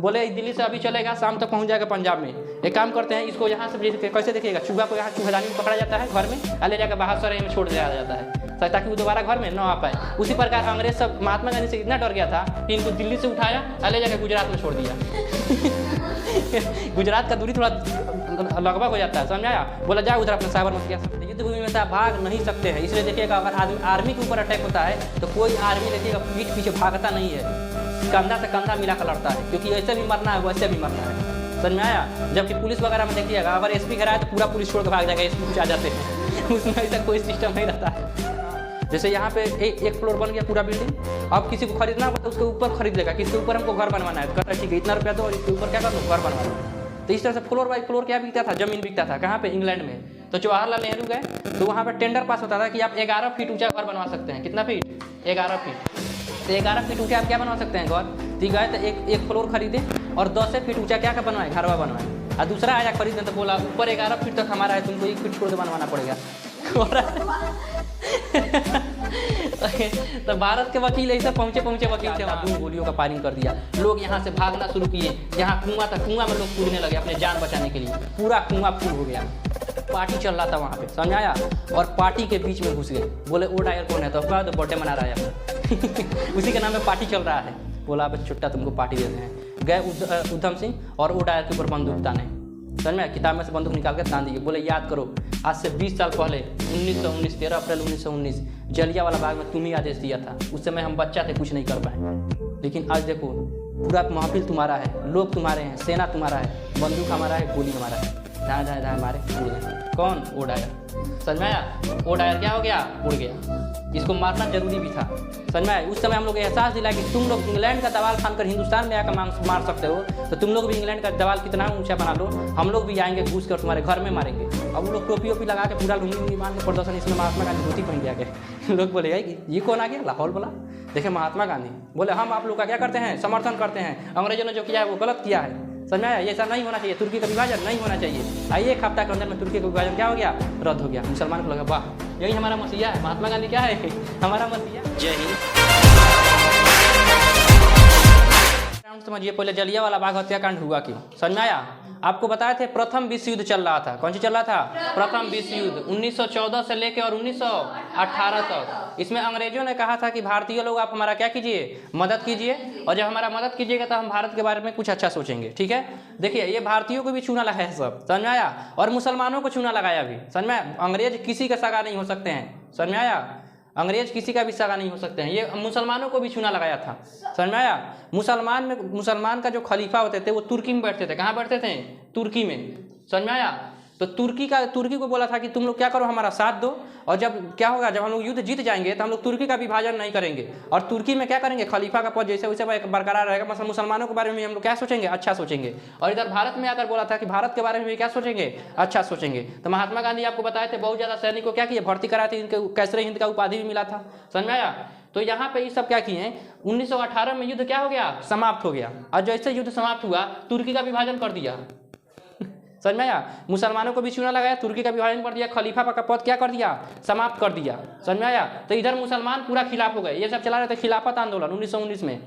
बोले दिल्ली से अभी चलेगा, शाम तक पहुंच जाएगा पंजाब में। एक काम करते हैं, इसको यहाँ से कैसे देखिएगा, चूहा को यहाँ चूहादानी में पकड़ा जाता है घर में, ले जाकर बाहर सराय में छोड़ दिया जाता है ताकि वो दोबारा घर में न आ पाए। उसी प्रकार अंग्रेज सब महात्मा गांधी से इतना डर गया था कि इनको दिल्ली से उठाया, ले जाकर गुजरात में छोड़ दिया। गुजरात का दूरी थोड़ा लगभग हो जाता है, समझ आया। बोला जाओ उधर अपना साबरमती सकते, युद्ध भूमि में से भाग नहीं सकते हैं। इसलिए देखिएगा अगर आर्मी के ऊपर अटैक होता है तो कोई आर्मी देखिएगा पीठ पीछे भागता नहीं है, कंधा से कंधा मिला कर लड़ता है, क्योंकि ऐसे भी मरना है वैसे भी मरना है, समझ में आया। जबकि पुलिस वगैरह में देखिएगा अगर एसपी घेरा है तो पूरा पुलिस छोड़ के भाग जाएगा, एसपी कुछ आ जाते हैं। उसमें ऐसा कोई सिस्टम नहीं रहता है। जैसे यहाँ पे एक फ्लोर बन गया पूरा बिल्डिंग, अब किसी को खरीदना होगा तो उसके ऊपर खरीद लेगा, किसके ऊपर हमको घर बनवाना है तो कहता है ठीक है इतना रुपया दो और इसके ऊपर क्या कर लो घर बनवा लो। तो इस तरह से फ्लोर बाई फ्लोर क्या बिकता था, जमीन बिकता था। कहाँ पे, इंग्लैंड में। तो जवाहरलाल नेहरू गए तो वहाँ पर टेंडर पास होता था कि आप 11 फीट ऊंचा घर बनवा सकते हैं। कितना फीट? 11 फीट। तो 11 फीट ऊंचा आप क्या बनवा सकते हैं घर। तो गए तो एक फ्लोर खरीदे और 10 फीट ऊंचा क्या बनवाए, घरवा बनवाए। और दूसरा आया खरीदने तो बोला ऊपर 11 फीट तक हमारा है, तुमको 1 फीट छोड़ के बनवाना पड़ेगा। तो भारत के वकील ऐसे पहुंचे वकील थे, वहाँ गोलियों का फायरिंग कर दिया। लोग यहाँ से भागना शुरू किए, जहाँ कुआं था कुआं में लोग कूदने लगे अपने जान बचाने के लिए, पूरा कुआं फुल हो गया। पार्टी चल रहा था वहाँ पे, समझ आया। और पार्टी के बीच में घुस गए, बोले ओ डायर कौन है, तो उसका तो बर्थडे मना रहा है अपना। उसी के नाम में पार्टी चल रहा है। बोला अब छुट्टा तुमको पार्टी देते हैं। गए उधम सिंह और ओ डायर के ऊपर बंदूक ताने, समझ में, किताब में से बंदूक निकाल के तान दिए। बोले याद करो आज से 20 साल पहले 1919 13 अप्रैल 1919 जलियांवाला बाग में तुम ही आदेश दिया था। उस समय हम बच्चा थे, कुछ नहीं कर पाए, लेकिन आज देखो पूरा महफिल तुम्हारा है, लोग तुम्हारे हैं, सेना तुम्हारा है, बंदूक हमारा है, गोली हमारा है। दाएं दाएं दाएं मारे उड़ गए। कौन? O Dyer. समझ में आया। ओ डायर क्या हो गया? उड़ गया। इसको मारना जरूरी भी था, समझ में आया। उस समय हम लोग एहसास दिलाया कि तुम लोग इंग्लैंड का दवाल खानकर हिंदुस्तान में आकर मार सकते हो, तो तुम लोग भी इंग्लैंड का दवाल कितना ऊंचा बना लो, हम लोग भी आएंगे घुस कर तुम्हारे घर में मारेंगे। अब वो लोग टोपी ओपी लगा के पूरा लुंगी मान के प्रदर्शन, इसमें महात्मा गांधी धोती पहन के आ गए। लोग बोले ये कौन आ गया? लाहौल बोला। देखे महात्मा गांधी बोले हम आप लोग का क्या करते हैं, समर्थन करते हैं, अंग्रेजों ने जो किया है वो गलत किया है, समझ में आया। ये ऐसा नहीं होना चाहिए, तुर्की का विभाजन नहीं होना चाहिए। आइए एक हफ्ता के अंदर में तुर्की का विभाजन क्या हो गया? रद्द हो गया। मुसलमान को लगा वाह यही हमारा मसीहा है, महात्मा गांधी क्या है? हमारा मसीहा। जय हिंद। समझिए पहले जलियांवाला बाग हत्याकांड हुआ क्यों, समझ में आया। आपको बताए थे प्रथम विश्व युद्ध चल रहा था। कौन सी चल रहा था? प्रथम विश्व युद्ध 1914 से लेकर और 1918 तक। इसमें अंग्रेजों ने कहा था कि भारतीय लोग आप हमारा क्या कीजिए, मदद कीजिए, और जब हमारा मदद कीजिएगा तो हम भारत के बारे में कुछ अच्छा सोचेंगे, ठीक है। देखिए ये भारतीयों को भी चूना लगाया है सब, समझ में आया, और मुसलमानों को चूना लगाया भी, समझ में। अंग्रेज किसी का सगा नहीं हो सकते हैं, समझ में आया। अंग्रेज किसी का भी सगा नहीं हो सकते हैं। ये मुसलमानों को भी चूना लगाया था, समझ में आया। मुसलमान का जो खलीफा होते थे वो तुर्की में बैठते थे। कहाँ बैठते थे? तुर्की में, समझ में आया। तो तुर्की को बोला था कि तुम लोग क्या करो, हमारा साथ दो, और जब क्या होगा, जब हम लोग युद्ध जीत जाएंगे तो हम लोग तुर्की का विभाजन नहीं करेंगे, और तुर्की में क्या करेंगे, खलीफा का पद जैसे वैसे बरकरार रहेगा। मतलब मुसलमानों के बारे में हम लोग क्या सोचेंगे, अच्छा सोचेंगे। और इधर भारत में आकर बोला था कि भारत के बारे में भी क्या सोचेंगे, अच्छा सोचेंगे। तो महात्मा गांधी आपको बताए थे बहुत ज़्यादा सैनिक को क्या किए, भर्ती कराए थे, इनके कैसरे हिंद का उपाधि भी मिला था, समझ में आया। तो यहाँ पे ये सब क्या किए हैं, 1918 में युद्ध क्या हो गया, समाप्त हो गया। और जैसे युद्ध समाप्त हुआ तुर्की का विभाजन कर दिया, समझ में आया। मुसलमानों को भी चूना लगाया, तुर्की का विभाजन कर दिया, खलीफा का पद क्या कर दिया, समाप्त कर दिया, समझ में आया। तो इधर मुसलमान पूरा खिलाफ हो गए। ये सब चला रहे थे खिलाफत आंदोलन 1919 में,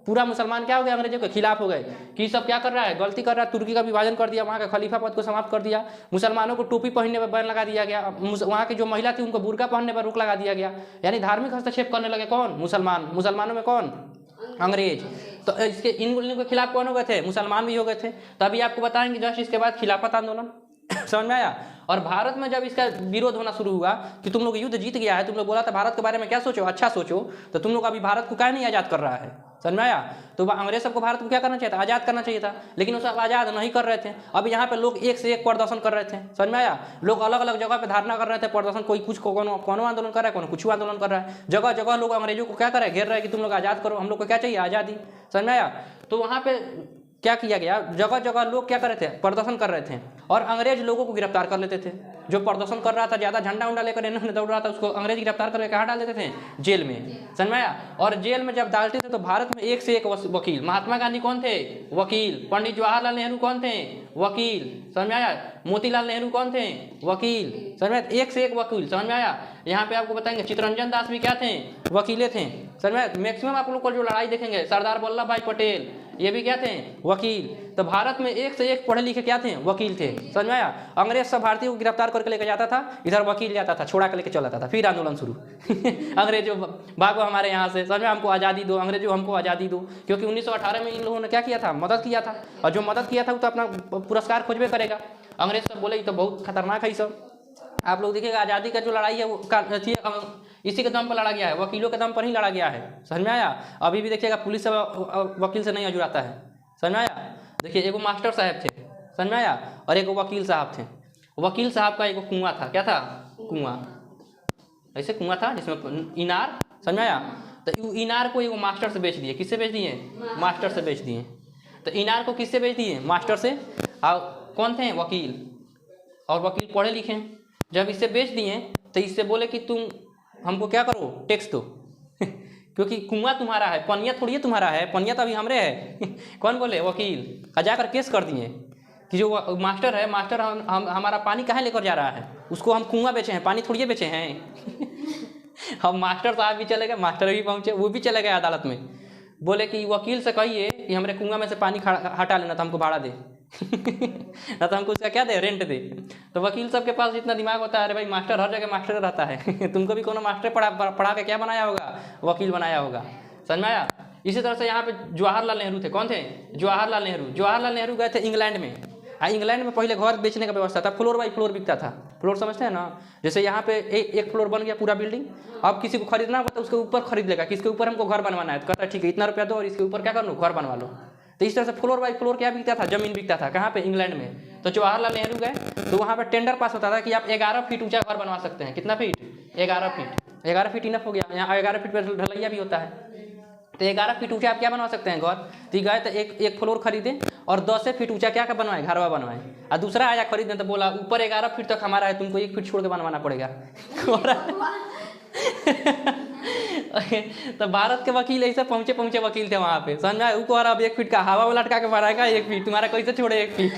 पूरा मुसलमान क्या हो गए, अंग्रेजों के खिलाफ हो गए कि सब क्या कर रहा है, गलती कर रहा है। तुर्की का विभाजन कर दिया, वहाँ का खलीफा पद को समाप्त कर दिया। मुसलमानों को टोपी पहनने पर बैन लगा दिया गया। वहाँ की जो महिला थी उनको बुर्का पहनने पर रोक लगा दिया गया। यानी धार्मिक हस्तक्षेप करने लगे कौन, मुसलमान। मुसलमानों में कौन, अंग्रेज। तो इसके इन के खिलाफ कौन हो गए थे, मुसलमान भी हो गए थे। तभी आपको बताएंगे जस्ट इसके बाद खिलाफत आंदोलन, समझ में आया। और भारत में जब इसका विरोध होना शुरू हुआ कि तुम लोग युद्ध जीत गया है, तुम लोग बोला था भारत के बारे में क्या सोचो, अच्छा सोचो, तो तुम लोग अभी भारत को क्या नहीं आज़ाद कर रहा है, समझ में आया। तो अंग्रेज सबको भारत को क्या करना चाहिए था, आज़ाद करना चाहिए था, लेकिन वो सब आज़ाद नहीं कर रहे थे। अब यहाँ पे लोग एक से एक प्रदर्शन कर रहे थे, समझ में आया। लोग अलग अलग जगह पे धारणा कर रहे थे, प्रदर्शन, कोई कुछ कोनो आंदोलन कर रहा है, कोनो कुछ आंदोलन कर रहा है। जगह जगह लोग अंग्रेजों को क्या कर रहे हैं, घेर रहे हैं कि तुम लोग आज़ाद करो, हम लोग को क्या चाहिए, आज़ादी, समझ में आया। तो वहाँ पे क्या किया गया, जगह जगह लोग क्या कर रहे थे, प्रदर्शन कर रहे थे, और अंग्रेज लोगों को गिरफ्तार कर लेते थे। जो प्रदर्शन कर रहा था, ज़्यादा झंडा उंडा लेकर इन्होंने दौड़ रहा था, उसको अंग्रेज गिरफ्तार करके कहाँ डाल देते थे, जेल में, समझ में आया। और जेल में जब डालते थे तो भारत में एक से एक वकील, महात्मा गांधी कौन थे, वकील। पंडित जवाहरलाल नेहरू कौन थे, वकील, समझ में आया। मोतीलाल नेहरू कौन थे, वकील, समझ में, एक से एक वकील, समझ में आया। यहाँ पे आपको बताएंगे चित्तरंजन दास भी क्या थे, वकीले थे, समझ में। मैक्सिमम आप लोग को जो लड़ाई देखेंगे, सरदार वल्लभ भाई पटेल, ये भी क्या थे? वकील। तो भारत में एक से एक पढ़े लिखे क्या थे? वकील थे। समझ में आया? अंग्रेज सब भारतीयों को गिरफ्तार करके लेकर जाता था, इधर वकील जाता था, छोड़ा के लेके चला जाता था, फिर आंदोलन शुरू। अंग्रेजों भागो हमारे यहाँ से, समझ में, हमको आज़ादी दो, अंग्रेजों हमको आज़ादी दो। क्योंकि 1918 में इन लोगों ने क्या किया था? मदद किया था, और जो मदद किया था वो तो अपना पुरस्कार खोजबे करेगा। अंग्रेज सब बोले ये तो बहुत खतरनाक है सब। आप लोग देखिएगा आज़ादी का जो लड़ाई है वो इसी के दम पर लड़ा गया है, वकीलों के दम पर ही लड़ा गया है। समझ में आया? अभी भी देखिएगा पुलिस से वकील से नहीं अजुराता है। समझ में आया? देखिए एगो मास्टर साहब थे, समझ में आया, और एक वकील साहब थे। वकील साहब का एगो कुआं था, क्या था? कुआं, ऐसे कुआं था जिसमें इनार, समझ में आया? तो इनार को एगो मास्टर से बेच दिए। किससे बेच दिए? मास्टर से बेच दिए। तो इनार को किससे बेच दिए? मास्टर से। और कौन थे? वकील। और वकील पढ़े लिखे। जब इसे बेच दिए तो इससे बोले कि तुम हमको क्या करो? टैक्स दो। क्योंकि कुआं तुम्हारा है, पनिया थोड़ी तुम्हारा है, पनिया तो अभी हमरे है। कौन बोले? वकील। जाकर केस कर दिए कि जो मास्टर है, मास्टर हमारा पानी कहाँ लेकर जा रहा है, उसको हम कुआं बेचे हैं, पानी थोड़ी बेचे हैं। हम मास्टर साहब भी चले गए, मास्टर भी पहुंचे, वो भी चले गए अदालत में। बोले कि वकील से कहिए कि हमारे कुआं में से पानी हटा लेना, तो हमको भाड़ा दे। ना तो हमको उसका क्या दे? रेंट दे। तो वकील सब के पास इतना दिमाग होता है, अरे भाई मास्टर हर जगह मास्टर रहता है। तुमको भी कोनो मास्टर पढ़ा के क्या बनाया होगा? वकील बनाया होगा। समझ में आया? इसी तरह से यहाँ पे जवाहरलाल नेहरू थे। कौन थे? जवाहरलाल नेहरू। जवाहरलाल नेहरू गए थे इंग्लैंड में। इंग्लैंड में पहले घर बेचने का व्यवस्था था, फ्लोर बाई फ्लोर बिकता था। फ्लोर समझते हैं ना? जैसे यहाँ पे एक फ्लोर बन गया पूरा बिल्डिंग, अब किसी को खरीदना होगा तो उसके ऊपर खरीद लेगा, किसके ऊपर हमको घर बनवाना है, तो कहता है ठीक है इतना रुपया दो और इसके ऊपर क्या कर लो? घर बनवा लो। तो इस तरह से फ्लोर बाई फ्लोर क्या बिकता था? जमीन बिकता था। कहाँ पे? इंग्लैंड में। तो जवाहरलाल नेहरू गए तो वहाँ पे टेंडर पास होता था कि आप 11 फीट ऊंचा घर बनवा सकते हैं। कितना फीट? 11 फीट। 11 फीट इनफ हो गया। यहाँ 11 फीट पर ढलैया भी होता है। तो 11 फीट ऊंचा आप क्या बनवा सकते हैं? घर। तो गए तो एक फ्लोर खरीदे और 10 फीट ऊंचा क्या बनवाए? घरवा बनवाए। और दूसरा आया खरीदने तो बोला ऊपर 11 फीट तक हमारा है, तुमको 1 फीट छोड़ के बनवाना पड़ेगा। तो भारत के वकील ऐसे पहुंचे वकील थे वहाँ पे। समझ में? ऊपर अब 1 फीट का हवा में लटका के मारेगा, 1 फीट तुम्हारा कैसे छोड़े 1 फीट।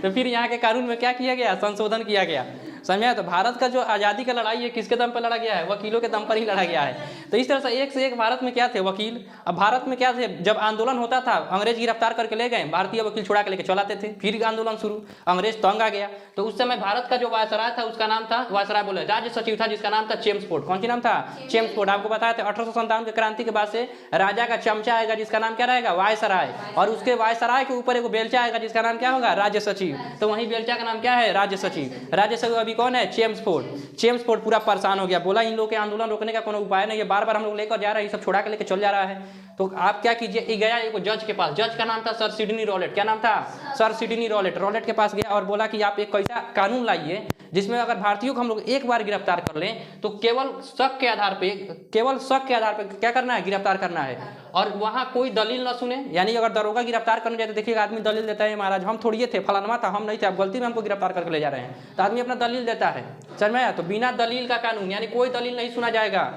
तो फिर यहाँ के कानून में क्या किया गया? संशोधन किया गया। समझ में आया? तो भारत का जो आज़ादी का लड़ाई है किसके दम पर लड़ा गया है? वकीलों के दम पर ही लड़ा गया है। तो इस तरह से एक भारत में क्या थे? वकील। अब भारत में क्या थे? जब आंदोलन होता था, अंग्रेज गिरफ्तार करके ले गए, भारतीय वकील छुड़ा के लेके चलाते थे, फिर आंदोलन शुरू, अंग्रेज तंग आ गया। तो उस समय भारत का जो वायसराय था उसका नाम था, वायसराय बोले राज्य सचिव था जिसका नाम था चेम्सफोर्ड। कौन सी नाम था? चेम्सफोर्ड। आपको बताया था 1857 की क्रांति के बाद से राजा का चमचा आएगा जिसका नाम क्या रहेगा? वायसराय। और उसके वायसराय के ऊपर एक बेलचा आएगा जिसका नाम क्या होगा? राज्य सचिव। तो वही बेलचा का नाम क्या है? राज्य सचिव। राज्य सचिव अभी कौन है? चेम्सफोर्ड। चेम्सफोर्ड पूरा परेशान हो गया, बोला इन लोगों के आंदोलन रोकने का कोनो उपाय नहीं है, बार बार हम लोग लेकर जा रहे हैं, ये सब छोड़ा के लेकर चल जा रहा है, तो आप क्या कीजिए। ये गया एक जज के पास, जज का नाम था सर सिडनी रॉलेट। क्या नाम था? Sir Sydney Rowlatt. रॉलेट के पास गया और बोला कि आप एक ऐसा कानून लाइए जिसमें अगर भारतीयों को हम लोग एक बार गिरफ्तार कर लें तो केवल शक के आधार पे क्या करना है? गिरफ्तार करना है, और वहाँ कोई दलील न सुने। यानी अगर दरोगा गिरफ्तार करने जाए तो देखिएगा आदमी दलील देता है, महाराज हम थोड़ी थे, फलानवा था, हम नहीं थे, आप गलती में हमको गिरफ्तार करके ले जा रहे हैं, तो आदमी अपना दलील देता है। समझ में आया? तो बिना दलील का कानून, यानी कोई दलील नहीं सुना जाएगा।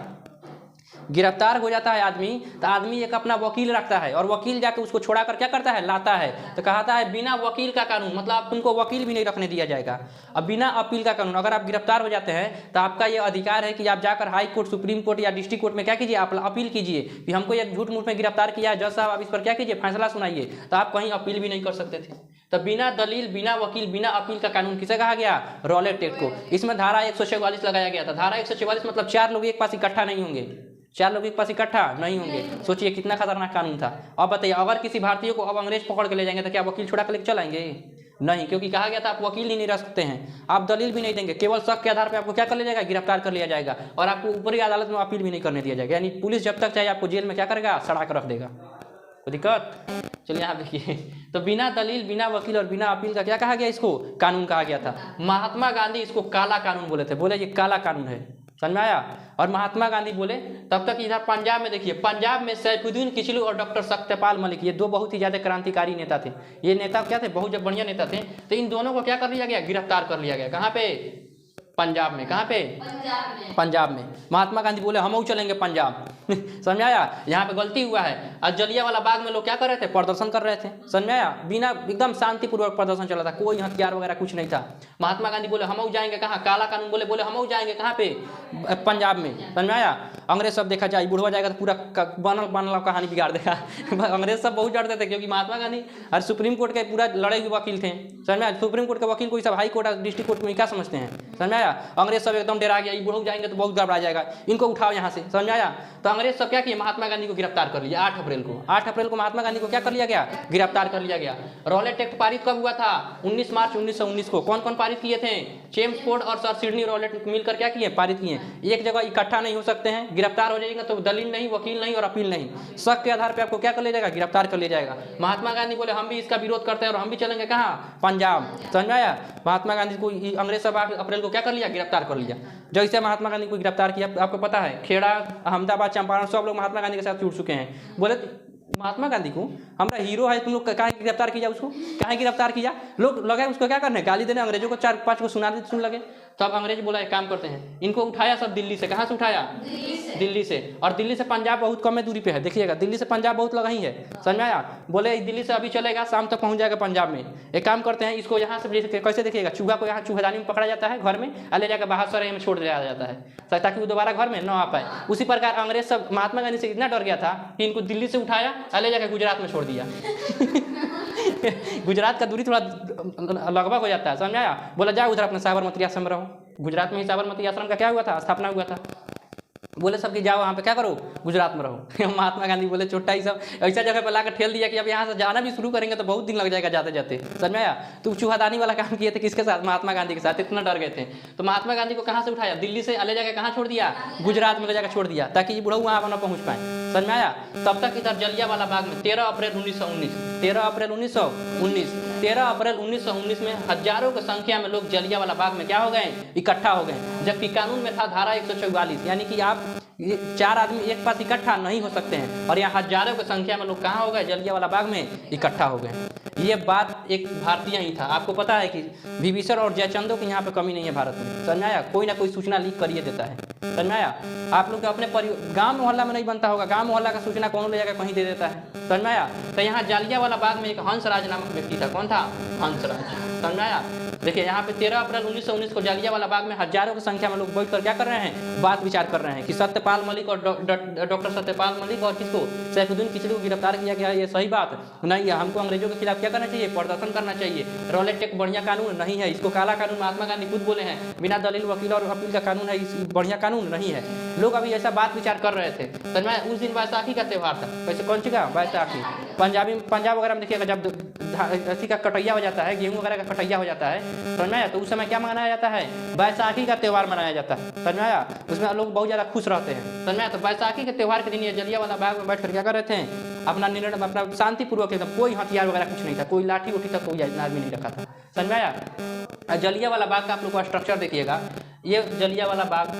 गिरफ्तार हो जाता है आदमी तो आदमी एक अपना वकील रखता है, और वकील जाके उसको छोड़ा कर क्या करता है? लाता है। तो कहता है बिना वकील का कानून, मतलब आप तुमको वकील भी नहीं रखने दिया जाएगा। अब बिना अपील का कानून, अगर आप गिरफ्तार हो जाते हैं तो आपका ये अधिकार है कि आप जाकर हाई कोर्ट, सुप्रीम कोर्ट या डिस्ट्रिक्ट कोर्ट में क्या कीजिए? आप अपील कीजिए कि हमको ये झूठ मूठ में गिरफ्तार किया है, जज साहब आप इस पर क्या कीजिए? फैसला सुनाइए। तो आप कहीं अपील भी नहीं कर सकते थे। तो बिना दलील, बिना वकील, बिना अपील का कानून किसे कहा गया? रॉलेट एक्ट को। इसमें धारा 144 लगाया गया था। धारा 144 मतलब 4 लोग एक पास इकट्ठा नहीं होंगे, 4 लोग एक पास इकट्ठा नहीं होंगे। सोचिए कितना खतरनाक कानून था। अब बताइए अगर किसी भारतीय को अब अंग्रेज पकड़ के ले जाएंगे तो क्या वकील छुड़ा के लेके चलाएंगे? नहीं, क्योंकि कहा गया था आप वकील ही नहीं रख सकते हैं, आप दलील भी नहीं देंगे, केवल शक के आधार पर आपको क्या कर लिया जाएगा? गिरफ्तार कर लिया जाएगा, और आपको ऊपरी अदालत में अपील भी नहीं करने दिया जाएगा। यानी पुलिस जब तक चाहे आपको जेल में क्या करेगा? सड़ा कर रख देगा। कोई दिक्कत? चलिए यहाँ देखिए, तो बिना दलील, बिना वकील और बिना अपील का क्या कहा गया? इसको कानून कहा गया था। महात्मा गांधी इसको काला कानून बोले थे, बोले ये काला कानून है। समझ में आया? और महात्मा गांधी बोले तब तक इधर पंजाब में देखिए, पंजाब में सैफुद्दीन किचलू और डॉक्टर सत्यपाल मलिक, ये 2 बहुत ही ज्यादा क्रांतिकारी नेता थे। ये नेता क्या थे? बहुत बढ़िया नेता थे। तो इन दोनों को क्या कर लिया गया? गिरफ्तार कर लिया गया। कहाँ पे? पंजाब में। कहाँ पे? पंजाब में। महात्मा गांधी बोले हम चलेंगे पंजाब। समझ में आया, यहाँ पे गलती हुआ है। और जलियांवाला बाग में लोग क्या कर रहे थे, प्रदर्शन कर रहे थे, समझ में आया, बिना एकदम शांतिपूर्वक प्रदर्शन चला था, कोई हथियार वगैरह कुछ नहीं था। महात्मा गांधी बोले हम जाएंगे कहाँ, काला कानून बोले हम जाएंगे कहाँ पे, पंजाब में, समझ में आया। अंग्रेज सब देखा जाए, बुढ़वा जाएगा तो पूरा बनल कहानी बिगाड़ देगा। अंग्रेज सब बहुत डरते थे, क्योंकि महात्मा गांधी और सुप्रीम कोर्ट के पूरा लड़े हुए वकील थे, समझ में आया। सुप्रीम कोर्ट के वकील को सब हाई कोर्ट और डिस्ट्रिक्ट कोर्ट में क्या समझते हैं, समझ में आया। अंग्रेज सब एकदम डरा गया, बुढ़ऊ जाएंगे तो बहुत घबरा जाएगा, इनको उठाओ यहाँ से, समझ में आया। तो अंग्रेज सब क्या किए, महात्मा गांधी को गिरफ्तार कर लिया 8 अप्रैल को। 8 अप्रैल को महात्मा गांधी को क्या कर लिया गया, गिरफ्तार कर लिया गया। रॉलेट एक्ट पारित कब हुआ था, 19 मार्च 1919 को। कौन कौन पारित किए थे, चेम्सफोर्ड और सर सिडनी रॉलेट मिलकर क्या किए, पारित किए। एक जगह इकट्ठा नहीं हो सकते हैं, गिरफ्तार हो जाएगा तो दलील नहीं, वकील नहीं और अपील नहीं, शक के आधार पर आपको क्या कर लिया जाएगा, गिरफ्तार कर लिया जाएगा। महात्मा गांधी बोले हम भी इसका विरोध करते हैं और हम भी चलेंगे कहाँ, पंजाब, समझ में आया। महात्मा गांधी को अंग्रेज सब 8 अप्रैल को क्या कर लिया, गिरफ्तार कर लिया। जैसे महात्मा गांधी को गिरफ्तार किया, आपको पता है खेड़ा, अहमदाबाद, चंपारण सब लोग महात्मा गांधी के साथ जुड़ चुके हैं। बोले महात्मा गांधी को हमारा हीरो है, तुम लोग कहाँ गिरफ्तार किया, उसको कहाँ गिरफ्तार किया। लोग लगे उसको क्या करने, गाली देने, अंग्रेजों को 4-5 को सुन लगे। तब अंग्रेज बोला एक काम करते हैं, इनको उठाया सब दिल्ली से। कहाँ से उठाया, दिल्ली से। और दिल्ली से पंजाब बहुत कम दूरी पे है, देखिएगा दिल्ली से पंजाब बहुत लगा ही है, समझ में आया। बोले दिल्ली से अभी चलेगा, शाम तक पहुंच जाएगा पंजाब में। एक काम करते हैं, इसको यहाँ से कैसे देखिएगा, चूहा को यहाँ चूहादानी में पकड़ा जाता है घर में, और ले जाकर बाहर सराय में छोड़ दिया जाता है ताकि वो दोबारा घर में न आ पाए। उसी प्रकार अंग्रेज सब महात्मा गांधी से इतना डर गया था कि इनको दिल्ली से उठाया और ले जाकर गुजरात में छोड़ दिया। गुजरात का दूरी थोड़ा लगभग हो जाता है, समझ में आया। बोला जाओ उधर अपने साबरमती आश्रम रहो। गुजरात में ही साबरमती आश्रम का क्या हुआ था, स्थापना हुआ था। बोले सब कि जाओ वहाँ पे क्या करो, गुजरात में रहो। महात्मा गांधी बोले छोटा ही सब ऐसा जगह पर लाकर ठेल दिया कि अब यहाँ से जाना भी शुरू करेंगे तो बहुत दिन लग जाएगा जाते जाते, समझ में आया। तो चूहादानी वाला काम किए थे किसके साथ, महात्मा गांधी के साथ, इतना डर गए थे। तो महात्मा गांधी को कहाँ से उठाया, दिल्ली से ले जाकर कहाँ छोड़ दिया, गुजरात में ले जाकर छोड़ दिया, ताकि ये बुढ़ऊ वहाँ न पहुँच पाए, समझ में आया। तब तक इधर जलियांवाला बाग में 13 अप्रैल 1919 में हजारों की संख्या में लोग जलियांवाला बाग में क्या हो गए, इकट्ठा हो गए। जबकि कानून में था धारा 144, यानी कि आप 4 आदमी एक पास इकट्ठा नहीं हो सकते हैं, और यहाँ हजारों की संख्या में लोग कहाँ हो गए, जलियांवाला बाग में इकट्ठा हो गए। ये बात एक भारतीय ही था। आपको पता है कि विभीषण और जयचंदों की यहाँ पे कमी नहीं है भारत में, समझ में आया। कोई ना कोई सूचना लीक करिए देता है, समझ में आया। आप लोग अपने गांव मोहल्ला में नहीं बनता होगा, गांव मोहल्ला का सूचना कौन ले जाकर कहीं दे देता है, समझ में आया। तो यहाँ जलियांवाला बाग में एक हंसराज नामक व्यक्ति था। कौन था, हंसराज, समझ में आया। देखिए यहाँ पे 13 अप्रैल 1919 को जलियांवाला बाग में हजारों की संख्या में लोग बैठकर क्या कर रहे हैं, बात विचार कर रहे हैं कि सत्यपाल मलिक और डॉक्टर सत्यपाल मलिक और किसको, सैफुद्दीन किचलू को गिरफ्तार किया गया, ये सही बात नहीं है। हमको अंग्रेजों के खिलाफ क्या करना चाहिए, प्रदर्शन करना चाहिए। रॉलेट एक्ट बढ़िया कानून नहीं है, इसको काला कानून महात्मा गांधी खुद बोले हैं, बिना दलील वकील और अपील का कानून है, इस बढ़िया कानून नहीं है। लोग अभी ऐसा बात विचार कर रहे थे। समझ में, उस दिन बैसाखी का त्यौहार था। वैसे कौन सी का बैसाखी, पंजाब वगैरह में देखिएगा जब अथी का कटैया हो जाता है, गेहूं वगैरह का कटैया हो जाता है, समझ में आया, तो उस समय क्या मनाया जाता है, बैसाखी का त्यौहार मनाया जाता है, समझ में आया। उसमें लोग बहुत ज़्यादा खुश रहते हैं, समझ में आया। तो बैसाखी के त्यौहार के दिन ये जलियांवाला बाग में बैठकर क्या कर रहे थे, अपना निर्णय, अपना शांतिपूर्वक एकदम, कोई हथियार वगैरह कुछ नहीं था, कोई लाठी उठी तक कोई आदमी नहीं रखा था, समझ में आया। जलियांवाला बाग का आप लोग का स्ट्रक्चर देखिएगा, ये जलियांवाला बाग,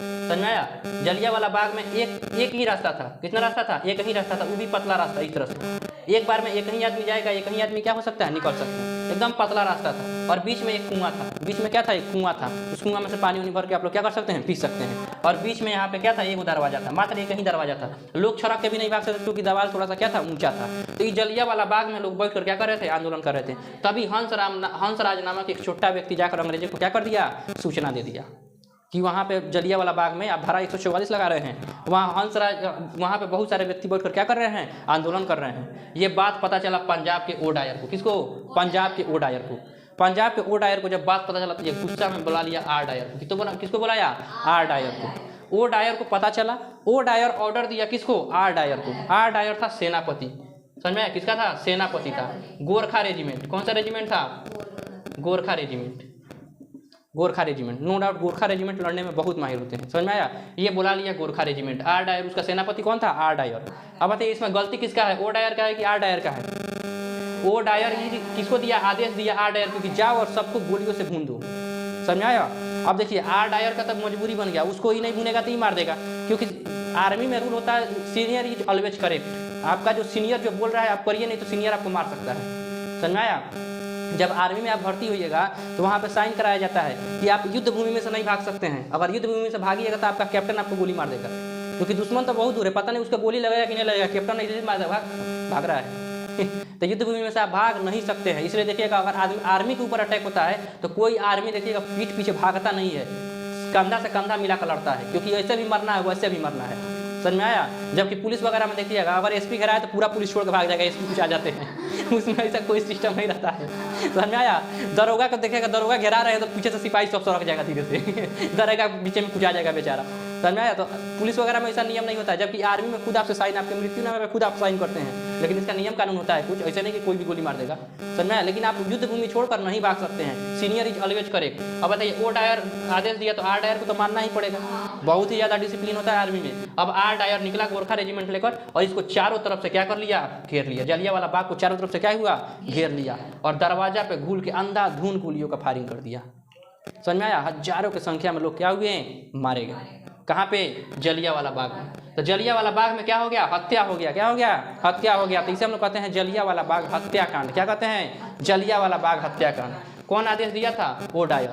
समझ में आया। जलियांवाला बाग में एक ही रास्ता था। कितना रास्ता था, एक ही रास्ता था, वो भी पतला रास्ता, इस तरह से एक बार में एक ही आदमी जाएगा, एक ही आदमी क्या हो सकता है, निकल सकता है, एकदम पतला रास्ता था। और बीच में एक कुआं था, बीच में क्या था, एक कुआं था। उस कुआं में से पानी उनी भर के आप लोग क्या कर सकते हैं, पी सकते हैं। और बीच में यहाँ पे क्या था, एक दरवाजा था, मात्र एक ही दरवाजा था। लोग छड़क के भी नहीं भाग सकते क्योंकि दीवार थोड़ा सा क्या था, ऊंचा था। तो ये जलियांवाला बाग में लोग बैठ कर क्या कर रहे थे, आंदोलन कर रहे थे। तभी हंसराज नामक एक छोटा व्यक्ति जाकर अंग्रेजों को क्या कर दिया, सूचना दे दिया कि वहाँ पे जलियांवाला बाग में आप धारा 144 लगा रहे हैं। वहाँ पे बहुत सारे व्यक्ति बैठकर क्या कर रहे हैं, आंदोलन कर रहे हैं। ये बात पता चला पंजाब के ओ डायर को। किसको, पंजाब के ओ डायर को। पंजाब के ओ डायर को जब बात पता चला तो ये गुस्सा में बुला लिया आर डायर को। किसको बुलाया, आर डायर को। ओ डायर को पता चला, ओ डायर ऑर्डर दिया किसको, आर डायर को। आर डायर था सेनापति, समझ में, किसका था, सेनापति था। गोरखा रेजिमेंट, कौन सा रेजिमेंट था, Gorkha regiment. Gorkha regiment, no doubt Gorkha regiment लड़ने में बहुत माहिर होते हैं, समझ में आया। ये बुला लिया गोरखा रेजिमेंट। आर डायर उसका सेनापति कौन था, आर डायर। अब बताइए इसमें गलती किसका है, ओ डायर का है कि आर डायर का है। ओ डायर किसको दिया, आदेश दिया आर डायर को कि जाओ और सबको गोलियों से भून दो, समझ में आया। अब देखिए आर डायर का तब मजबूरी बन गया, उसको ही नहीं भूनेगा तो ही मार देगा, क्योंकि आर्मी में रूल होता है सीनियर इज ऑलवेज करेक्ट। आपका जो सीनियर जो बोल रहा है आप करिए, नहीं तो सीनियर आपको मार सकता है, समझ में आया। जब आर्मी में आप भर्ती होइएगा तो वहाँ पे साइन कराया जाता है कि आप युद्ध भूमि में से नहीं भाग सकते हैं। अगर युद्ध भूमि से भागिएगा तो आपका कैप्टन आपको गोली मार देगा, क्योंकि दुश्मन तो बहुत दूर है, पता नहीं उसका गोली लगेगा कि नहीं लगेगा, कैप्टन नहीं भाग रहा है तो युद्ध भूमि में से आप भाग नहीं सकते हैं। इसलिए देखिएगा अगर आर्मी के ऊपर अटैक होता है तो कोई आर्मी देखिएगा पीठ पीछे भागता नहीं है, कंधा से कंधा मिलाकर लड़ता है, क्योंकि ऐसे भी मरना है वैसे भी मरना है। समझ में आया? जबकि पुलिस वगैरह में देखिएगा अगर एसपी घेरा है तो पूरा पुलिस छोड़ के भाग जाएगा, एसपी कुछ आ जाते हैं उसमें ऐसा कोई सिस्टम नहीं रहता है। समझ में आया? दरोगा को देखिएगा, दरोगा घेरा रहे हैं तो पीछे से सिपाही सब सड़क जाएगा धीरे से दरोगा पीछे में कुछ आ जाएगा बेचारा। समझ में आया? तो पुलिस वगैरह में ऐसा नियम नहीं होता है, जबकि आर्मी में खुद आपसे साइन, आपके मृत्युनामे में खुद आप साइन करते हैं, लेकिन इसका नियम कानून होता है कुछ, ऐसे नहीं कि कोई भी गोली मार देगा। समझ में आया? लेकिन आप युद्ध भूमि छोड़कर नहीं भाग सकते हैं, सीनियर इज ऑलवेज करेक्ट। अब बताइए ओ डायर आदेश दिया तो आर डायर को तो मानना ही पड़ेगा, बहुत ही ज़्यादा डिसिप्लिन होता है आर्मी में। अब आर डायर निकला गोरखा रेजिमेंट लेकर और इसको चारों तरफ से क्या कर लिया, घेर लिया। जलियांवाला बाग को चारों तरफ से क्या हुआ, घेर लिया, और दरवाजा पे घूल के अंधाधुंध गोलियों का फायरिंग कर दिया। समझ में आया? हजारों की संख्या में लोग क्या हुए, मारे गए। कहाँ पे? जलियांवाला बाग में। तो जलियांवाला बाग में क्या हो गया, हत्या हो गया। क्या हो गया, हत्या हो गया। तो इसे हम लोग कहते हैं जलियांवाला बाग हत्याकांड। क्या कहते हैं, जलियांवाला बाग हत्याकांड। कौन आदेश दिया था, ओ डायर।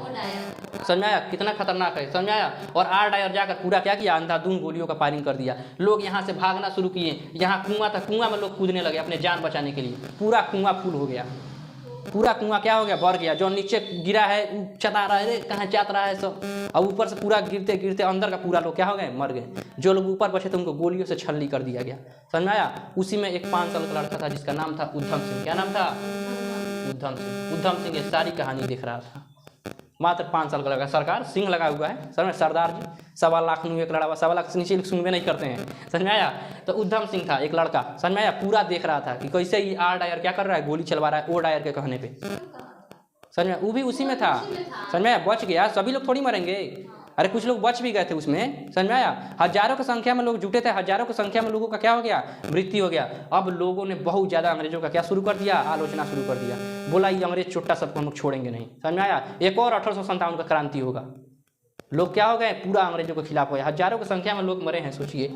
समझ में आया कितना खतरनाक है? समझ में आया? और आर डायर जाकर पूरा क्या किया, अंधाधुंध गोलियों का फायरिंग कर दिया। लोग यहाँ से भागना शुरू किए, यहाँ कुआं था, कुआं में लोग कूदने लगे अपने जान बचाने के लिए। पूरा कुआं फुल हो गया, पूरा कुआं क्या हो गया, भर गया। जो नीचे गिरा है चता रहा है, कहाँ चात रहा है सब, और ऊपर से पूरा गिरते गिरते अंदर का पूरा लोग क्या हो गए, मर गए। जो लोग ऊपर बचे थे उनको गोलियों से छलनी कर दिया गया। समझ में आया? उसी में एक 5 साल का लड़का था जिसका नाम था उद्धम सिंह। क्या नाम था, उद्धम सिंह। उद्धम सिंह ये सारी कहानी देख रहा था, मात्र 5 साल का लड़का। सरकार सिंह लगा हुआ है सर में, सरदार जी 1.25 लाख एक लड़ा हुआ, 1.25 लाख से नीचे सुनवे नहीं करते हैं। समझ में आया? तो उद्धम सिंह था एक लड़का, समझ में आया? पूरा देख रहा था कि कैसे ये आर डायर क्या कर रहा है, गोली चलवा रहा है ओ डायर के कहने पे। समझ में? वो भी उसी में था। समझ में आया? बच गया। सभी लोग थोड़ी मरेंगे, अरे कुछ लोग बच भी गए थे उसमें। समझ में आया? हजारों की संख्या में लोग जुटे थे, हजारों की संख्या में लोगों का क्या हो गया, मृत्यु हो गया। अब लोगों ने बहुत ज़्यादा अंग्रेजों का क्या शुरू कर दिया, आलोचना शुरू कर दिया। बोला ये अंग्रेज चुट्टा सबको हम लोग छोड़ेंगे नहीं। समझ में आया? एक और 1857 का क्रांति होगा। लोग क्या हो गए, पूरा अंग्रेजों के खिलाफ हो गए, हजारों की संख्या में लोग मरे हैं। सोचिए,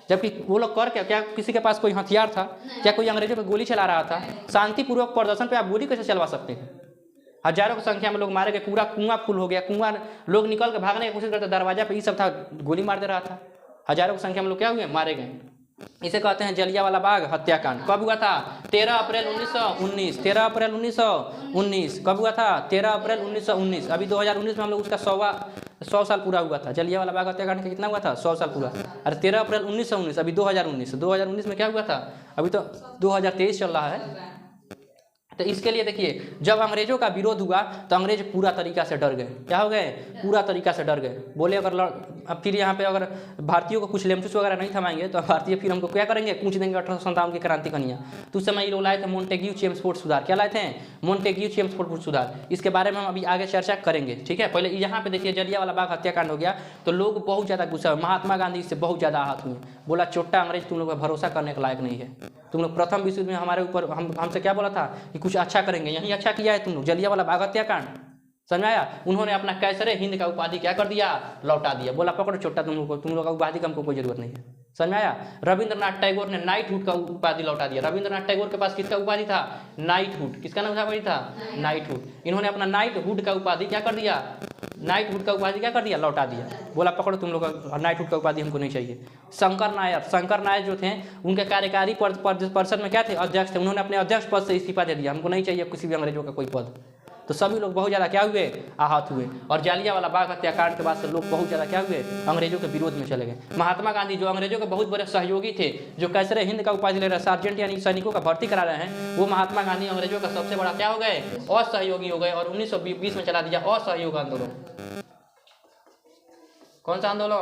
जबकि वो लोग कर क्या किसी के पास कोई हथियार था क्या, कोई अंग्रेजों पर गोली चला रहा था? शांतिपूर्वक प्रदर्शन पे आप गोली कैसे चलवा सकते हैं? हजारों की संख्या में लोग मारे गए, पूरा कुआं फुल हो गया। कुआं लोग निकल के भागने की कोशिश करते, दरवाजा पे ये सब था, गोली मार दे रहा था। हजारों की संख्या में लोग क्या हुए, मारे गए। इसे कहते हैं जलियांवाला बाग हत्याकांड। कब हुआ था, 13 अप्रैल 1919। 13 अप्रैल 1919 कब हुआ था, 13 अप्रैल 1919। अभी 2019 में हम लोग उसका 100 साल पूरा हुआ था। जलियांवाला बाग हत्याकांड का कितना हुआ था, 100 साल पूरा। अरे 13 अप्रैल 1919, अभी 2019 में क्या हुआ था, अभी तो 2023 चल रहा है। तो इसके लिए देखिए, जब अंग्रेजों का विरोध हुआ तो अंग्रेज पूरा तरीका से डर गए। क्या हो गए, पूरा तरीका से डर गए। बोले अगर अब फिर यहाँ पे अगर भारतीयों को कुछ लेमचूस वगैरह नहीं थमाएंगे तो भारतीय फिर हमको क्या करेंगे, पूछ देंगे 1857 की क्रांति कन्या। तो उस समय ये लोग लाए थे मोंटेग्यू चेम्सफोर्ड सुधार। क्या लाए थे, मोंटेग्यू चेम्सफोर्ड सुधार। इसके बारे में हम अभी आगे चर्चा करेंगे, ठीक है। पहले यहाँ पे देखिए जलियांवाला बाग हत्याकांड हो गया तो लोग बहुत ज़्यादा गुस्सा, महात्मा गांधी इससे बहुत ज़्यादा आहत हुए। बोला चोट्टा अंग्रेज तुम लोग का भरोसा करने के लायक नहीं है, तुम लोग प्रथम विश्व युद्ध में हमारे ऊपर हमसे क्या बोला था कि कुछ अच्छा करेंगे, यही अच्छा किया है तुम लोग, जलियांवाला बाग हत्याकांड। समझ आया? उन्होंने अपना कैसरे हिंद का उपाधि क्या कर दिया, लौटा दिया। बोला पकड़ो चोट्टा तुम लोग का उपाधि का हमको कोई जरूरत नहीं है। समझ में आया? रविंद्रनाथ टैगोर ने नाइटहुड का उपाधि लौटा दिया। रविंद्रनाथ टैगोर के पास किसका उपाधि था, नाइटहुड। किसका नाम था, नाइटहुड। इन्होंने अपना नाइटहुड का उपाधि क्या कर दिया, नाइटहुड का उपाधि क्या कर दिया, लौटा दिया। बोला पकड़ो तुम लोग का नाइटहुड का उपाधि हमको नहीं चाहिए। शंकर नायर जो थे उनके कार्यकारी परिषद में क्या थे, अध्यक्ष थे। उन्होंने अपने अध्यक्ष पद से इस्तीफा दे दिया, हमको नहीं चाहिए किसी भी अंग्रेजों का कोई पद। तो सभी लोग बहुत ज़्यादा क्या हुए, आहत हुए। और जलियांवाला बाग हत्याकांड के बाद से लोग बहुत ज़्यादा क्या हुए, अंग्रेजों के विरोध में चले गए। महात्मा गांधी जो अंग्रेजों के बहुत बड़े सहयोगी थे, जो कैसरे हिंद का उपाधि ले रहे, सार्जेंट यानी सैनिकों का भर्ती करा रहे हैं, वो महात्मा गांधी अंग्रेजों का सबसे बड़ा क्या हो गए, असहयोगी हो गए। और 1920 में चला दिया असहयोग आंदोलन। कौन सा आंदोलन,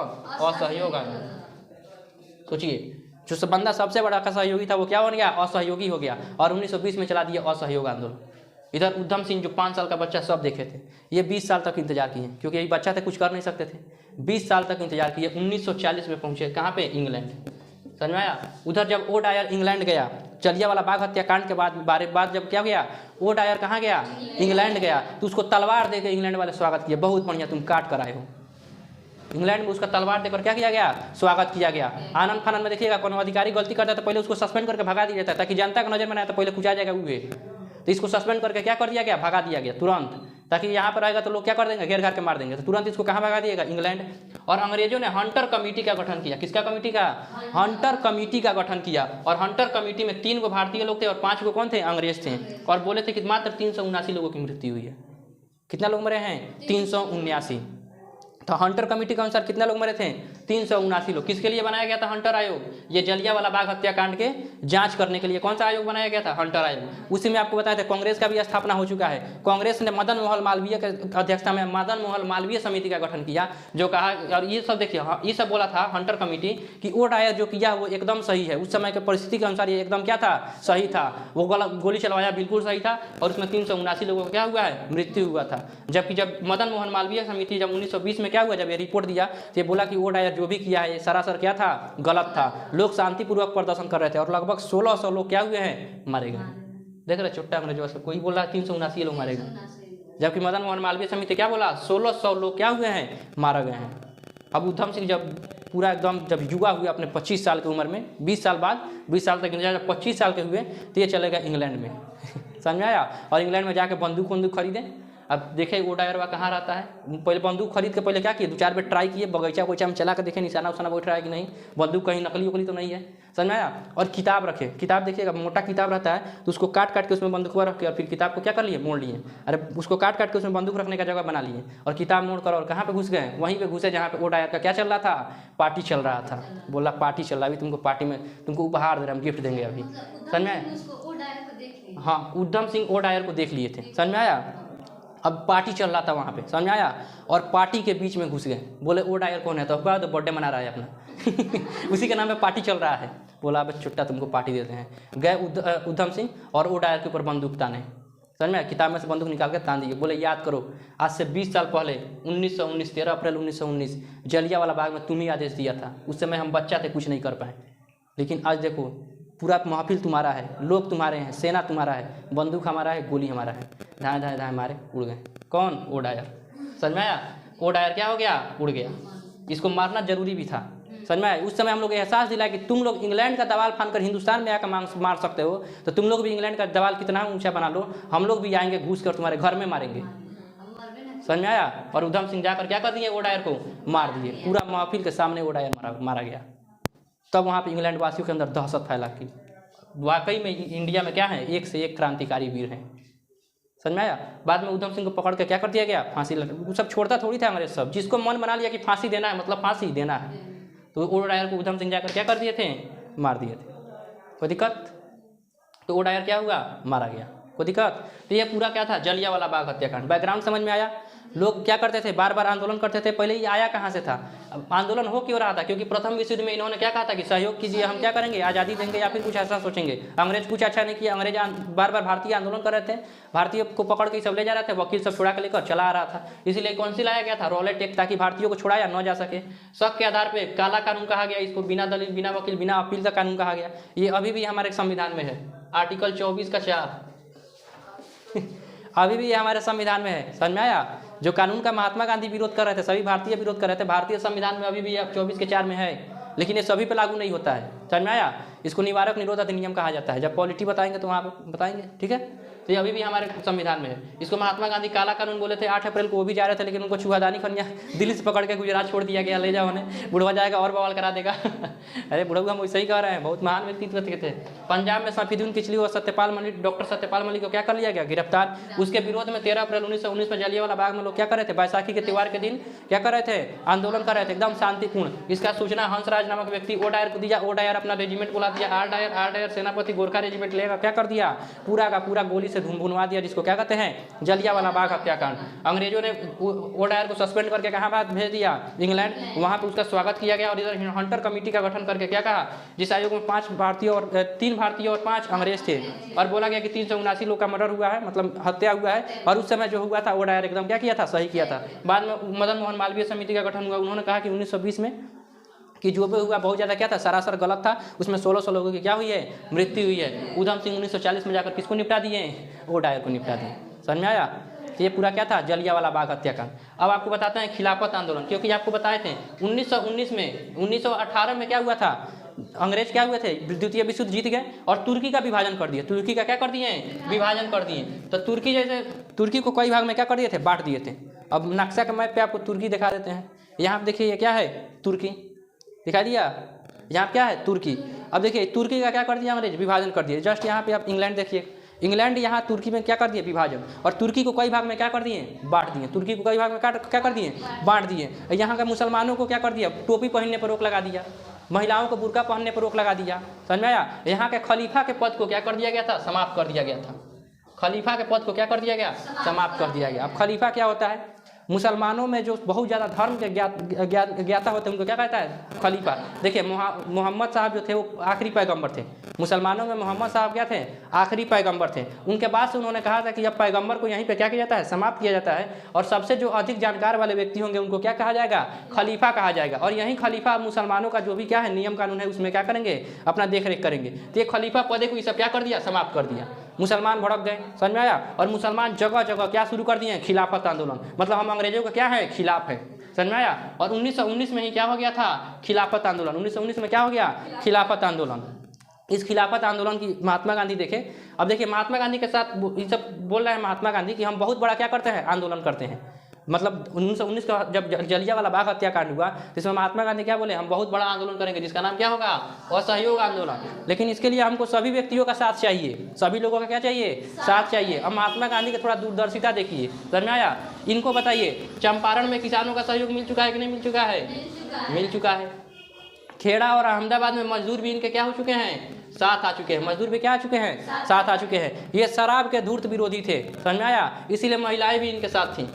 असहयोग आंदोलन। सोचिए, जो बंदा सबसे बड़ा का सहयोगी था वो क्या बन गया, असहयोगी हो गया। और 1920 में चला दिया असहयोग आंदोलन। इधर उद्धम सिंह जो 5 साल का बच्चा सब देखे थे, ये 20 साल तक इंतजार किए, क्योंकि ये बच्चा थे, कुछ कर नहीं सकते थे। 20 साल तक इंतजार किए। 1940 में पहुंचे कहाँ पे, इंग्लैंड। समझ में आया? उधर जब ओ डायर इंग्लैंड गया, जलियांवाला बाग हत्याकांड के बाद जब क्या गया, ओ डायर कहाँ गया, इंग्लैंड गया, तो उसको तलवार दे के इंग्लैंड वाले स्वागत किया, बहुत बढ़िया तुम काट कर आए हो। इंग्लैंड में उसका तलवार देकर क्या किया गया, स्वागत किया गया। आनंद फानंद में देखिएगा, कोनो अधिकारी गलती करता है तो पहले उसको सस्पेंड करके भगा दिया जाता है, ताकि जनता को नजर में ना आए तो पहले कुछ आ जाएगा हुए। तो इसको सस्पेंड करके क्या कर दिया गया, भगा दिया गया तुरंत। ताकि यहाँ पर आएगा तो लोग क्या कर देंगे, घेर घार के मार देंगे, तो तुरंत इसको कहाँ भगा दिएगा, इंग्लैंड। और अंग्रेजों ने हंटर कमेटी का गठन किया। किसका कमेटी का, हंटर कमेटी का गठन किया। और हंटर कमेटी में 3 गो भारतीय लोग थे और 5 गो कौन थे, अंग्रेज थे। और बोले थे कि मात्र 379 लोगों की मृत्यु हुई है। कितना लोग मरे हैं, 379। तो हंटर कमेटी के अनुसार कितना लोग मरे थे, 379 लोग। किसके लिए बनाया गया था हंटर आयोग, ये जलियांवाला बाग हत्याकांड के जांच करने के लिए कौन सा आयोग बनाया गया था, हंटर आयोग। उसी में आपको बताया था कांग्रेस का भी स्थापना हो चुका है। कांग्रेस ने मदन मोहन मालवीय के अध्यक्षता में मदन मोहन मालवीय समिति का गठन किया, जो कहा, और ये सब देखिए, ये सब बोला था हंटर कमेटी कि वो डायर जो किया वो एकदम सही है, उस समय के परिस्थिति के अनुसार ये एकदम क्या था, सही था। वो गोली चलवाया बिल्कुल सही था और उसमें 379 लोगों को क्या हुआ है, मृत्यु हुआ था। जबकि जब मदन मोहन मालवीय समिति जब 1920 में क्या हुआ, जब ये रिपोर्ट दिया तो ये बोला कि वो डायर जो भी किया है ये सरासर क्या था, गलत था। लोग शांतिपूर्वक प्रदर्शन कर रहे थे और लगभग 1600 लोग क्या हुए हैं, मारे गए। देख रहे चुट्टा अंग्रेजों से, कोई बोला 379 लोग मारे गए, जबकि मदन मोहन मालवीय समिति क्या बोला, 1600 लोग क्या हुए हैं, मारे गए हैं। अब उधम सिंह जब पूरा एकदम जब युवा हुए अपने 25 साल की उम्र में, 20 साल बाद, 20 साल तक जब 25 साल के हुए तो ये चले गए इंग्लैंड में समझ आया। और इंग्लैंड में जाके बंदूक खरीदे। अब देखे वो डायरवा कहाँ रहता है, पहले बंदूक खरीद के पहले क्या किए, 2-4 बार ट्राई किए, बगीचा वगीचा में चला के देखे निशाना उशाना बैठ रहा है कि नहीं, बंदूक कहीं नकली उकली तो नहीं है, समझ में आया। और किताब रखे, किताब देखिएगा मोटा किताब रहता है तो उसको काट के उसमें बंदूक रख के और फिर किताब को क्या कर लिए, मोड़ लिए। अरे उसको काट के उसमें बंदूक रखने का जगह बना लिए और किताब मोड़ कर और कहाँ पे घुस गए, वहीं पे घुसे जहाँ पे वो डायर का क्या चल रहा था, पार्टी चल रहा था। बोला पार्टी चल रहा है, अभी तुमको पार्टी में तुमको उपहार दे रहे, हम गिफ्ट देंगे अभी, समझ में आया। हाँ, उधम सिंह ओ डायर को देख लिए थे, समझ में आया। अब पार्टी चल रहा था वहाँ पे, समझ आया। और पार्टी के बीच में घुस गए, बोले ओ डायर कौन है, तो बर्थडे मना रहा है अपना उसी के नाम पे पार्टी चल रहा है। बोला अब छुट्टा तुमको पार्टी देते हैं। गए उधम सिंह और ओ डायर के ऊपर बंदूक ताने, समझ में, किताब में से बंदूक निकाल के तान दिए। बोले याद करो आज से 20 साल पहले 1919 13 अप्रैल 1919 जलियांवाला बाग में तुम ही आदेश दिया था। उस समय हम बच्चा थे, कुछ नहीं कर पाए, लेकिन आज देखो पूरा महफिल तुम्हारा है, लोग तुम्हारे हैं, सेना तुम्हारा है, बंदूक हमारा है, गोली हमारा है। धाए धाए धाए मारे, उड़ गए। कौन, ओ डायर। समझ में आया, ओ डायर क्या हो गया, उड़ गया। इसको मारना जरूरी भी था, समझ में आया। उस समय हम लोग एहसास दिलाया कि तुम लोग इंग्लैंड का दवाल फान कर हिंदुस्तान में आकर मार सकते हो, तो तुम लोग भी इंग्लैंड का दवाल कितना ऊंचा बना लो, हम लोग भी आएंगे घुस कर तुम्हारे घर में मारेंगे, समझ में आया। और उधम सिंह जाकर क्या कर दिए, ओ डायर को मार दिए। पूरा महफिल के सामने ओ डायर मारा गया। तब वहाँ पे इंग्लैंड वासियों के अंदर दहशत फैला कि वाकई में इंडिया में क्या है, एक से एक क्रांतिकारी वीर हैं, समझ में आया। बाद में उधम सिंह को पकड़ के क्या कर दिया गया, फांसी वो सब छोड़ता थोड़ी था अंग्रेज सब, जिसको मन बना लिया कि फांसी देना है मतलब फांसी देना है, तो ओ डायर को उधम सिंह जाकर क्या कर दिए थे, मार दिए थे। कोई दिक्कत, तो ओ डायर क्या हुआ, मारा गया, कोई दिक्कत। तो ये पूरा क्या था, जलियांवाला बाग हत्याकांड। बैकग्राउंड समझ में आया। लोग क्या करते थे, बार बार आंदोलन करते थे। पहले ये आया कहाँ से था, अब आंदोलन हो क्यों रहा था, क्योंकि प्रथम विश्व युद्ध में इन्होंने क्या कहा था कि सहयोग कीजिए, हम क्या करेंगे, आज़ादी देंगे या फिर कुछ ऐसा सोचेंगे। अंग्रेज कुछ अच्छा नहीं किया, अंग्रेज बार बार भारतीय आंदोलन कर रहे थे, भारतीय को पकड़ के सब ले जा रहे थे, वकील सब छुड़ा के लेकर चला आ रहा था। इसीलिए कौन सी लाया गया था, रॉलेट एक्ट, ताकि भारतीयों को छुड़ाया न जा सके। शक के आधार पर काला कानून कहा गया इसको, बिना दलील बिना वकील बिना अपील का कानून कहा गया। ये अभी भी हमारे संविधान में है, आर्टिकल 24 का 4 अभी भी हमारे संविधान में है, समझ में आया। जो कानून का महात्मा गांधी विरोध कर रहे थे, सभी भारतीय विरोध कर रहे थे, भारतीय संविधान में अभी भी 24 के 4 में है, लेकिन ये सभी पे लागू नहीं होता है, समझ में आया। इसको निवारक निरोध अधिनियम कहा जाता है। जब पॉलिटी बताएंगे तो वहाँ पे बताएंगे, ठीक है। तो ये अभी भी हमारे संविधान में है। इसको महात्मा गांधी काला कानून बोले थे। 8 अप्रैल को वो भी जा रहे थे, लेकिन उनको चूहादानी खनिया दिल्ली से पकड़ के गुजरात छोड़ दिया गया, ले जाओ उन्हें, बुढ़वा जाएगा और बवाल करा देगा अरे बुढ़वा हम वैसे ही कह रहे हैं, बहुत महान व्यक्तित्व थे। पंजाब में सफीदुद्दीन किचलू और सत्यपाल मलिक, डॉक्टर सत्यपाल मलिक को क्या कर लिया गया, गिरफ्तार। उसके विरोध में 13 अप्रैल 1919 में जलियांवाला बाग में लोग क्या कर रहे थे, बैसाखी के त्यौहार के दिन क्या कर रहे थे, आंदोलन कर रहे थे, एकदम शांतिपूर्ण। इसका सूचना हंसराज नामक व्यक्ति ओ डायर को दिया। ओ डायर अपना रेजिमेंट बुला दिया, आर डायर सेनापति गोरखा रेजिमेंट लेगा, क्या कर दिया, पूरा का पूरा गोली से भुनवा दिया, जिसको क्या कहते हैं, जलियांवाला बाग हत्याकांड। अंग्रेजों ने ओ डायर को सस्पेंड करके कहाँ बात भेज दिया, इंग्लैंड। वहाँ पे उसका स्वागत किया गया और इधर हंटर कमेटी का गठन करके क्या कहा, जिस आयोग में 3 भारतीय और 5 अंग्रेज थे, और बोला गया कि 379 लोग का मर्डर हुआ है, मतलब हत्या हुआ है। और उस समय जो हुआ था, ओ डायर एकदम क्या किया था, सही किया था। बाद में मदन मोहन मालवीय समिति का गठन हुआ। उन्होंने कहा कि 1920 में कि जो भी हुआ बहुत ज़्यादा क्या था, सरासर गलत था, उसमें 1600 लोगों की क्या हुई है, मृत्यु हुई है। उधम सिंह 1940 में जाकर किसको निपटा दिए, ओ डायर को निपटा दिए, समझ में आया। तो ये पूरा क्या था, जलियांवाला बाग हत्याकांड। अब आपको बताते हैं खिलाफत आंदोलन, क्योंकि आपको बताए थे 1919 में 1918 में क्या हुआ था, अंग्रेज क्या हुए थे, द्वितीय विश्व युद्ध जीत गए और तुर्की का विभाजन कर दिए। तुर्की का क्या कर दिए, विभाजन कर दिए। तो तुर्की जैसे तुर्की को कई भाग में क्या कर दिए थे, बांट दिए थे। अब नक्शा के मैप पे आपको तुर्की दिखा देते हैं। यहाँ पे देखिए ये क्या है, तुर्की दिखा दिया, यहाँ पे क्या है, तुर्की। अब देखिए तुर्की का क्या कर दिया अंग्रेज, विभाजन कर दिए। जस्ट यहाँ पे आप इंग्लैंड देखिए, इंग्लैंड यहाँ तुर्की में क्या कर दिए, विभाजन, और तुर्की को कई भाग में क्या कर दिए, बांट दिए। तुर्की को कई भाग में क्या कर दिए, बांट दिए। यहाँ का मुसलमानों को क्या कर दिया, टोपी पहनने पर रोक लगा दिया, महिलाओं को बुर्का पहनने पर रोक लगा दिया। समझ में आया। यहाँ के खलीफा के पद को क्या कर दिया गया था, समाप्त कर दिया गया था। खलीफा के पद को क्या कर दिया गया, समाप्त कर दिया गया। अब खलीफा क्या होता है, मुसलमानों में जो बहुत ज़्यादा धर्म के ज्ञाता होते हैं उनको क्या कहता है, खलीफा। देखिए मोहम्मद साहब जो थे वो आखिरी पैगंबर थे। मुसलमानों में मोहम्मद साहब क्या थे, आखिरी पैगंबर थे। उनके बाद से उन्होंने कहा था कि अब पैगंबर को यहीं पे क्या किया जाता है, समाप्त किया जाता है, और सबसे जो अधिक जानकार वाले व्यक्ति होंगे उनको क्या कहा जाएगा, खलीफा कहा जाएगा। और यही खलीफा मुसलमानों का जो भी क्या है नियम कानून है उसमें क्या करेंगे, अपना देख रेख करेंगे। तो ये खलीफा पदे को ये सब क्या कर दिया, समाप्त कर दिया। मुसलमान भड़क गए, समझ में आया। और मुसलमान जगह जगह क्या शुरू कर दिए हैं, खिलाफत आंदोलन, मतलब हम अंग्रेजों का क्या है, खिलाफ है, समझ में आया। और 1919 में ही क्या हो गया था, खिलाफत आंदोलन। 1919 में क्या हो गया, खिलाफत आंदोलन। इस खिलाफत आंदोलन की महात्मा गांधी देखे। अब देखिए महात्मा गांधी के साथ ये सब बोल रहे हैं महात्मा गांधी कि हम बहुत बड़ा क्या करते हैं, आंदोलन करते हैं। मतलब 1919 का जब जलियांवाला बाग हत्याकांड हुआ जिसमें महात्मा गांधी क्या बोले, हम बहुत बड़ा आंदोलन करेंगे जिसका नाम क्या होगा, असहयोग आंदोलन। लेकिन इसके लिए हमको सभी व्यक्तियों का साथ चाहिए, सभी लोगों का क्या चाहिए, साथ चाहिए। अब महात्मा गांधी का थोड़ा दूरदर्शिता देखिए, समझ में आया। इनको बताइए चंपारण में किसानों का सहयोग मिल चुका है कि नहीं मिल चुका है, मिल चुका है। खेड़ा और अहमदाबाद में मजदूर भी इनके क्या हो चुके हैं, साथ आ चुके हैं। मजदूर भी क्या आ चुके हैं, साथ आ चुके हैं। ये शराब के धूर्त विरोधी थे, समझ में आया, इसीलिए महिलाएं भी इनके साथ थीं।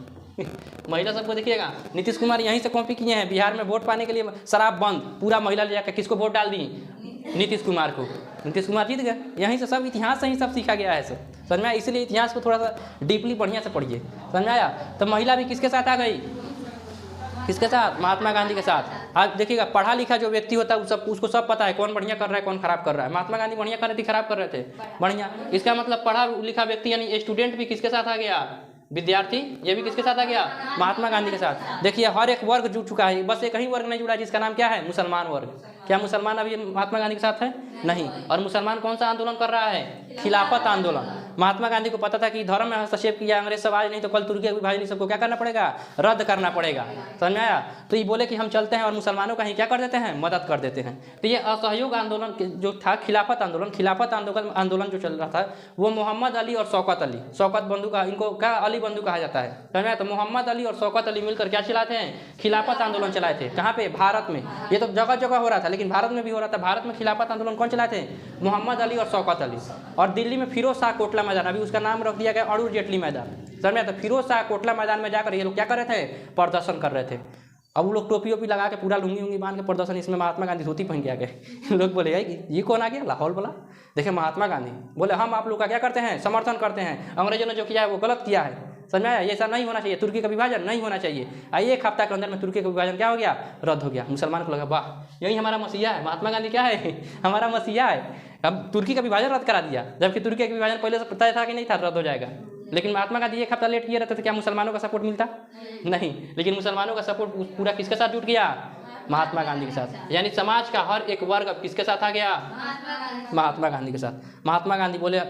महिला सबको देखिएगा, नीतीश कुमार यहीं से कॉपी किए हैं। बिहार में वोट पाने के लिए शराब बंद, पूरा महिला ले जाकर किसको वोट डाल दी, नीतीश कुमार को। नीतीश कुमार जीत गए। यहीं से सब इतिहास से ही सब सीखा गया है सब, समझ में आया। इसलिए इतिहास को थोड़ा सा डीपली बढ़िया से पढ़िए, समझ में आया। तो महिला भी किसके साथ आ गई, किसके साथ, महात्मा गांधी के साथ। आज देखिएगा पढ़ा लिखा जो व्यक्ति होता है उसको सब पता है कौन बढ़िया कर रहा है कौन खराब कर रहा है। महात्मा गांधी बढ़िया कर रहे थे, खराब कर रहे थे, बढ़िया। इसका मतलब पढ़ा लिखा व्यक्ति यानी स्टूडेंट भी किसके साथ आ गया, विद्यार्थी, ये भी किसके साथ आ गया, महात्मा गांधी के साथ। देखिए हर एक वर्ग जुड़ चुका है, बस एक ही वर्ग नहीं जुड़ा जिसका नाम क्या है, मुसलमान वर्ग। क्या मुसलमान अभी महात्मा गांधी के साथ है, नहीं। और मुसलमान कौन सा आंदोलन कर रहा है, खिलाफत आंदोलन। महात्मा गांधी को पता था कि धर्म में हस्तक्षेप किया अंग्रेज सब आज नहीं तो कल तुर्की विभाजन सबको क्या करना पड़ेगा, रद्द करना पड़ेगा, समझ में आया। तो ये बोले कि हम चलते हैं और मुसलमानों का ही क्या कर देते हैं, मदद कर देते हैं। तो ये असहयोग आंदोलन जो था, खिलाफत आंदोलन जो चल रहा था वो मोहम्मद अली और शौकत अली, शौकत बंधु का, इनको क्या अली बंधु कहा जाता है, समझ में। तो मोहम्मद अली और शौकत अली मिलकर क्या चलाते हैं, खिलाफत आंदोलन चलाए थे। कहाँ पे, भारत में। ये तो जगह जगह हो रहा था लेकिन भारत में भी हो रहा था। भारत में खिलाफत आंदोलन कौन चलाए थे, मोहम्मद अली और शौकत अली। और दिल्ली में फिरोज शाह कोटला मैदान, अभी उसका नाम रख दिया गया अरुण जेटली मैदान, समझ में। तो फिरोज शाह कोटला मैदान में जाकर ये लोग क्या कर रहे थे, प्रदर्शन कर रहे थे। अब वो लोग टोपी ओपी लगा के पूरा लुंगी उंगी बांध के प्रदर्शन, इसमें महात्मा गांधी धोती पहन के आ गए। लोग बोले ये कौन आ गया, लाहौल वाला। देखिए महात्मा गांधी बोले हम आप लोग का क्या करते हैं, समर्थन करते हैं। अंग्रेजों ने जो किया है वो गलत किया है, समझ में आया। ये ऐसा नहीं होना चाहिए, तुर्की का विभाजन नहीं होना चाहिए। आइए एक हफ्ता के अंदर में तुर्की का विभाजन क्या हो गया, रद्द हो गया। मुसलमान को लगा वाह यही हमारा मसीहा है, महात्मा गांधी क्या है, हमारा मसीहा है। अब तुर्की का विभाजन रद्द करा दिया, जबकि तुर्की का विभाजन पहले से तय था कि नहीं था, रद्द हो जाएगा। लेकिन महात्मा गांधी एक हफ्ता लेट किए रहते थे, क्या मुसलमानों का सपोर्ट मिलता, नहीं। लेकिन मुसलमानों का सपोर्ट पूरा किसके साथ जुट गया, महात्मा गांधी के साथ। यानी समाज का हर एक वर्ग अब किसके साथ आ गया, महात्मा गांधी के साथ। महात्मा गांधी बोले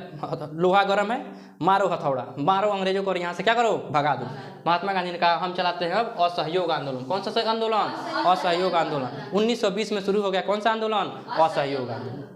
लोहा गर्म है, मारो हथौड़ा, मारो अंग्रेजों को और यहाँ से क्या करो, भगा दो। महात्मा गांधी ने कहा हम चलाते हैं अब असहयोग आंदोलन। कौन सा आंदोलन, असहयोग आंदोलन। 1920 में शुरू हो गया कौन सा आंदोलन, असहयोग आंदोलन।